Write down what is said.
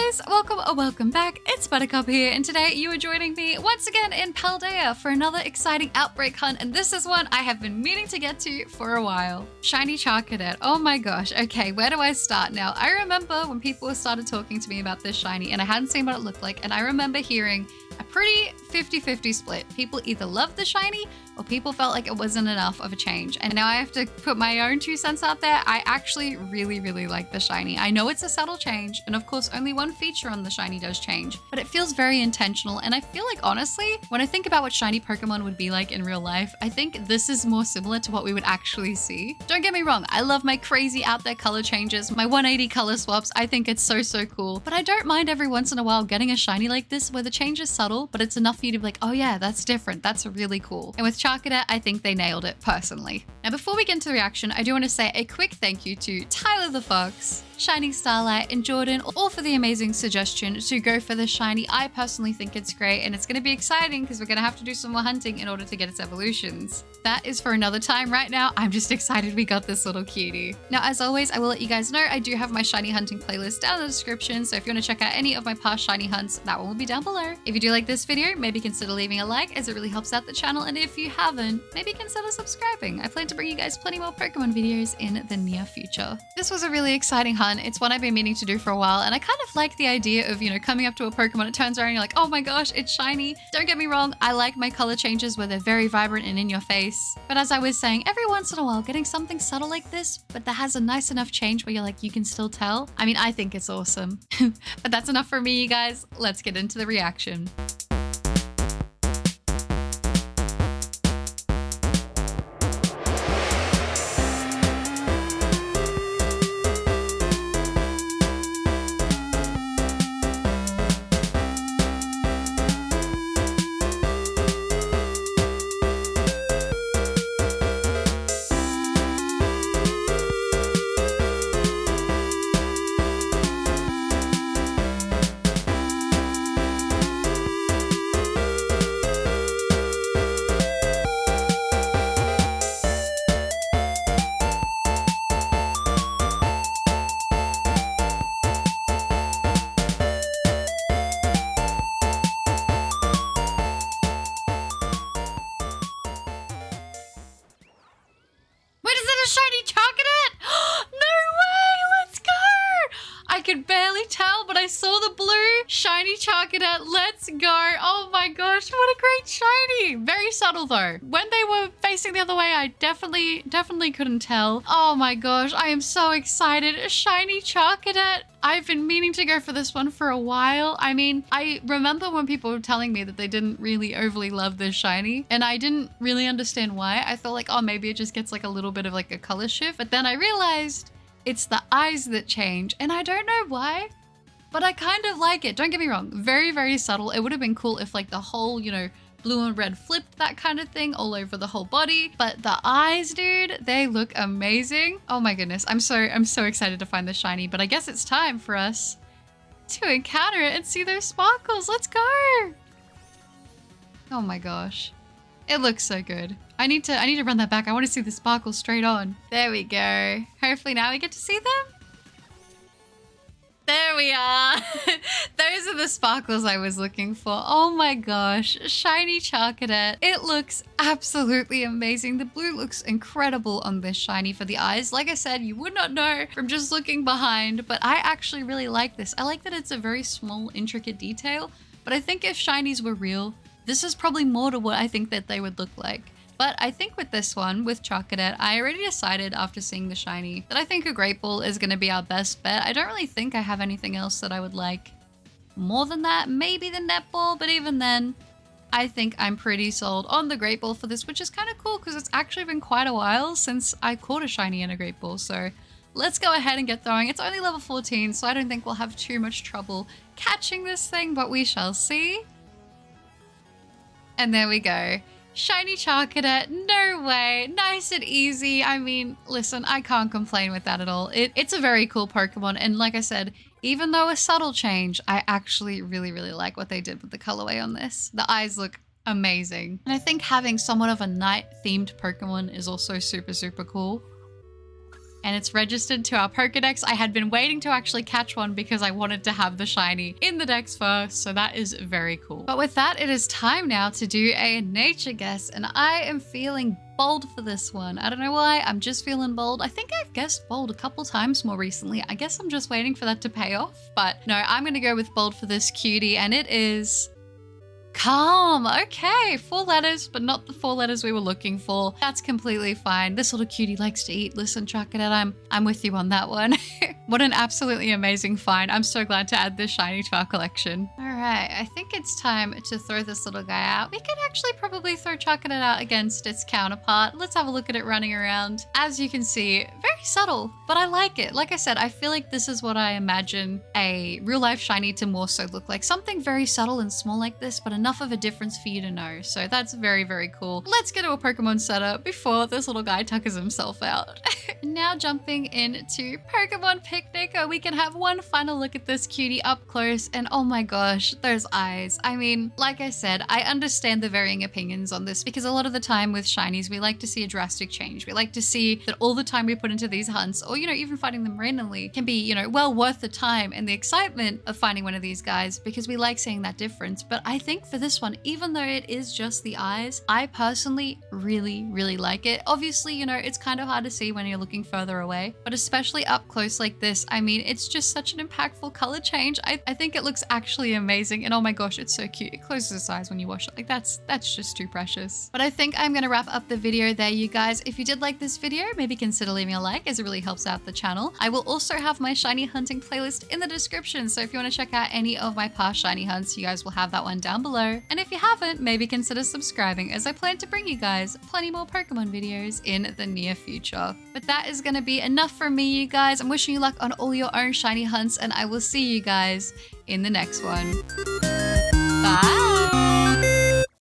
guys, welcome or welcome back. It's 𝘵𝑒𝑪𝑒𝑐𝑢p here, and today you are joining me once again in Paldea for another exciting outbreak hunt, and this is one I have been meaning to get to for a while. Shiny CHARCADET. Oh my gosh. Okay, where do I start now? I remember when people started talking to me about this shiny and I hadn't seen what it looked like, and I remember hearing a pretty 50-50 split. People either loved the shiny or people felt like it wasn't enough of a change. And now I have to put my own 2 cents out there. I actually really like the shiny. I know it's a subtle change, and of course only one feature on the shiny does change, but it feels very intentional. And I feel like, honestly, when I think about what shiny Pokemon would be like in real life, I think this is more similar to what we would actually see. Don't get me wrong, I love my crazy out there color changes, my 180 color swaps. I think it's so cool, but I don't mind every once in a while getting a shiny like this where the change is subtle, but it's enough for you to be like, oh yeah, that's different. That's really cool. And with CHARCADET, I think they nailed it personally. Now, before we get into the reaction, I do want to say a quick thank you to Tyler the Fox, Shining Starlight, and Jordan, all for the amazing suggestion to go for the shiny. I personally think it's great, and it's going to be exciting because we're going to have to do some more hunting in order to get its evolutions. That is for another time. Right now, I'm just excited we got this little cutie. Now, as always, I will let you guys know I do have my shiny hunting playlist down in the description, so if you want to check out any of my past shiny hunts, that one will be down below. If you do like this video, maybe consider leaving a like, as it really helps out the channel, and if you haven't, maybe consider subscribing. I plan to bring you guys plenty more Pokemon videos in the near future. This was a really exciting hunt. It's one I've been meaning to do for a while, and I kind of like the idea of, you know, coming up to a Pokemon, it turns around and you're like, oh my gosh, it's shiny. Don't get me wrong, I like my color changes where they're very vibrant and in your face. But as I was saying, every once in a while, getting something subtle like this, but that has a nice enough change where you're like, you can still tell. I mean, I think it's awesome. But that's enough for me, you guys. Let's get into the reaction. Shiny CHARCADET! No way! Let's go! I could barely tell, but I saw the blue. Shiny CHARCADET, let's go. Oh my gosh, what a great shiny. Very subtle though. When they were facing the other way, I definitely couldn't tell. Oh my gosh, I am so excited. Shiny CHARCADET. I've been meaning to go for this one for a while. I mean, I remember when people were telling me that they didn't really overly love this shiny, and I didn't really understand why. I felt like, oh, maybe it just gets like a little bit of like a color shift. But then I realized it's the eyes that change, and I don't know why, but I kind of like it. Don't get me wrong, very subtle. It would have been cool if like the whole, you know, blue and red flipped, that kind of thing, all over the whole body. But the eyes, dude, they look amazing. Oh my goodness, I'm so excited to find the shiny, but I guess it's time for us to encounter it and see those sparkles. Let's go. Oh my gosh, it looks so good. I need to run that back. I want to see the sparkles straight on. There we go. Hopefully now we get to see them. There we are. Those are the sparkles I was looking for. Oh my gosh, shiny CHARCADET. It looks absolutely amazing. The blue looks incredible on this shiny for the eyes. Like I said, you would not know from just looking behind, but I actually really like this. I like that it's a very small, intricate detail, but I think if shinies were real, this is probably more to what I think that they would look like. But I think with this one, with CHARCADET, I already decided after seeing the shiny that I think a Great Ball is going to be our best bet. I don't really think I have anything else that I would like more than that. Maybe the netball, but even then, I think I'm pretty sold on the Great Ball for this, which is kind of cool because it's actually been quite a while since I caught a shiny in a Great Ball. So let's go ahead and get throwing. It's only level 14, so I don't think we'll have too much trouble catching this thing, but we shall see. And there we go. Shiny CHARCADET, no way, nice and easy. I mean, listen, I can't complain with that at all. It's a very cool Pokemon, and like I said, even though a subtle change, I actually really like what they did with the colorway on this. The eyes look amazing. And I think having somewhat of a night-themed Pokemon is also super cool. and it's registered to our Pokedex. I had been waiting to actually catch one because I wanted to have the shiny in the dex first, so that is very cool. But with that, it is time now to do a nature guess, and I am feeling bold for this one. I don't know why, I'm just feeling bold. I think I've guessed bold a couple times more recently. I guess I'm just waiting for that to pay off, but no, I'm gonna go with bold for this cutie, and it is calm. Okay, 4 letters, but not the 4 letters we were looking for. That's completely fine. This little cutie likes to eat. Listen, CHARCADET, I'm with you on that one. What an absolutely amazing find. I'm so glad to add this shiny to our collection. All right, I think it's time to throw this little guy out. We can actually probably throw CHARCADET out against its counterpart. Let's have a look at it running around. As you can see, very subtle, but I like it. Like I said, I feel like this is what I imagine a real life shiny to more so look like. Something very subtle and small like this, but enough of a difference for you to know. So that's very, very cool. Let's get to a Pokemon setup before this little guy tuckers himself out. Now jumping into Pokemon Picnic, we can have one final look at this cutie up close, and oh my gosh, those eyes. I mean, like I said, I understand the varying opinions on this because a lot of the time with shinies, we like to see a drastic change. We like to see that all the time we put into these hunts, or even finding them randomly, can be, well worth the time and the excitement of finding one of these guys because we like seeing that difference. But I think for this one, even though it is just the eyes, I personally really, really like it. Obviously, it's kind of hard to see when you're looking further away, but especially up close like this, I mean, it's just such an impactful color change. I think it looks actually amazing, and oh my gosh, it's so cute. It closes its eyes when you wash it. Like that's just too precious. But I think I'm gonna wrap up the video there, you guys. If you did like this video, maybe consider leaving a like, as it really helps out the channel. I will also have my shiny hunting playlist in the description, so if you want to check out any of my past shiny hunts, you guys will have that one down below. And if you haven't, maybe consider subscribing, as I plan to bring you guys plenty more Pokemon videos in the near future. But that is going to be enough from me, you guys. I'm wishing you luck on all your own shiny hunts, and I will see you guys in the next one. Bye!